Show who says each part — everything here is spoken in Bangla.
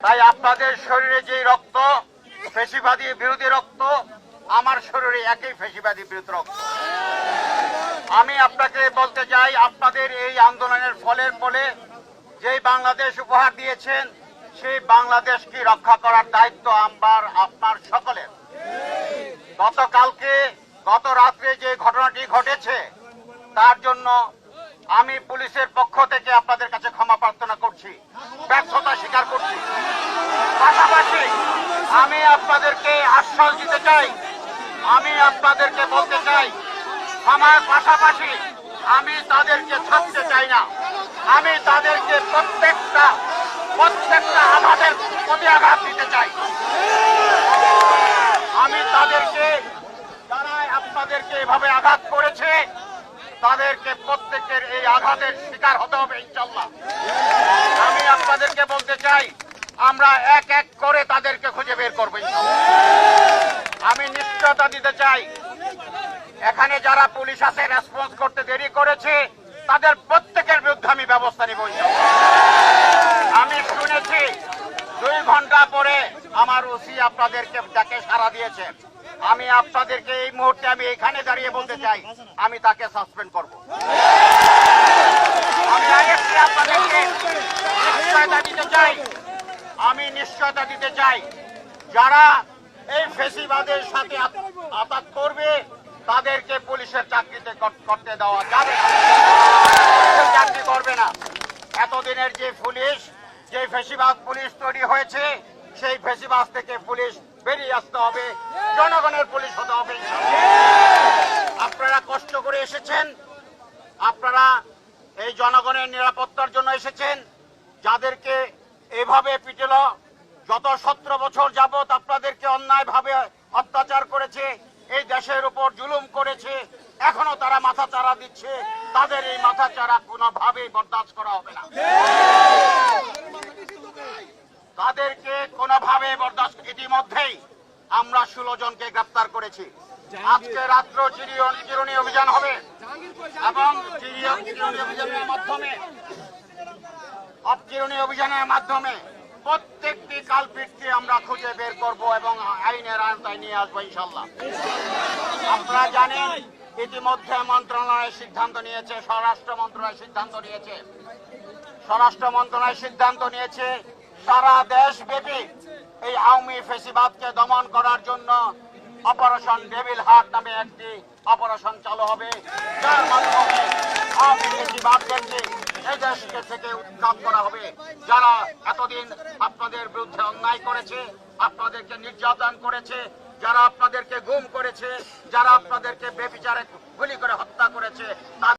Speaker 1: তাই আপনাদের শরীরে যে রক্ত ফ্যাসিবাদী বিরোধী রক্ত, আমার শরীরে একই ফ্যাসিবাদী বিরোধী রক্ত। আমি আপনাকে বলতে চাই, আপনাদের এই আন্দোলনের ফলে যেই বাংলাদেশ উপহার দিয়েছেন, সেই বাংলাদেশকে রক্ষা করার দায়িত্ব আপনার সকলের। গত রাত্রে যে ঘটনাটি ঘটেছে, তার জন্য আমি পুলিশের পক্ষ থেকে আপনাদের কাছে ক্ষমা প্রার্থনা করছি, ব্যর্থতা স্বীকার করছি। পাশাপাশি আমি আপনাদেরকে আশ্বাস দিতে চাই, আমি আপনাদেরকে বলতে চাই, ক্ষমার পাশাপাশি আমি তাদেরকে ছাড়তে চাই না। আমি তাদেরকে প্রত্যেকটা আঘাতের প্রতি আঘাত দিতে চাই। আমি তাদেরকে, যারা আপনাদেরকে এভাবে আঘাত করেছে, তাদেরকে প্রত্যেকের এই আঘাতের শিকার হতে হবে ইনশাআল্লাহ। আমি আপনাদেরকে বলতে চাই, আমরা এক এক করে তাদেরকে খুঁজে বের করবো ইনশাআল্লাহ। আমি নিশ্চয়তা দিতে চাই, এখানে যারা পুলিশ আছে রেসপন্স করতে দেরি করেছে, তাদের প্রত্যেকের বিরুদ্ধে আমি ব্যবস্থা নিব ইনশাআল্লাহ। আমি শুনেছি 2 ঘন্টা পরে আমার ওসি আপনাদেরকে ডাকে সাড়া দিয়েছেন। আমি আপনাদেরকে এই মুহূর্তে আমি এখানে দাঁড়িয়ে বলতে চাই, আমি তাকে সাসপেন্ড করব। আমি আরেকটি আপনাদেরকে নিশ্চয়তা দিতে চাই, নিশ্চয়তা দিতে চাই, যারা এই ফ্যাসিবাদের সাথে আঘাত করবে, তাদেরকে পুলিশের চাকরিতে করতে দেওয়া যাবে না, চাকরি করবে না। এতদিনের যে পুলিশ, যে ফ্যাসিবাদ পুলিশ তৈরি হয়েছে, সেই ফ্যাসিবাদ থেকে পুলিশ বেরিয়ে আসতে হবে, জনগণের পুলিশ হতে হবে। আপনারা কষ্ট করে এসেছেন, আপনারা এই জনগণের নিরাপত্তার জন্য এসেছেন। যাদেরকে এভাবে পিটেল, যত 17 বছর যাবত আপনাদেরকে অন্যায়ভাবে অত্যাচার করেছে, এই দেশের উপর জুলুম করেছে, এখনো তারা মাথা চারা দিচ্ছে, তাদের এই মাথা চারা কোনোভাবেই বরদাস্ত করা হবে না। তাদেরকে কোনোভাবে বরদাস্ত, ইতিমধ্যেই আমরা 16 জনকে গ্রেফতার করেছি। আজকে রাত্র চিরুনি অভিযান হবে এবং চিরুনি অভিযানের মাধ্যমে প্রত্যেকটি কালপিটকে আমরা খুঁজে বের করব এবং আইনের আওতায় নিয়ে আসবো ইনশাআল্লাহ। আপনারা জানেন, ইতিমধ্যে মন্ত্রণালয় সিদ্ধান্ত নিয়েছে, স্বরাষ্ট্র মন্ত্রণালয় সিদ্ধান্ত নিয়েছে সারা দেশব্যাপী এই আওয়ামী ফ্যাসিবাদকে দমন করার জন্য অপারেশন ডেভিল হার্ট নামে একটি অপারেশন চালু হবে, যার মাধ্যমে আওয়ামী ফ্যাসিবাদদেরকে এই দেশকে থেকে উৎখাত করা হবে। যারা এতদিন আপনাদের বিরুদ্ধে অন্যায় করেছে, আপনাদেরকে নির্যাতন করেছে, যারা আপনাদেরকে গুম করেছে, যারা আপনাদেরকে বেবিচারে গুলি করে হত্যা করেছে,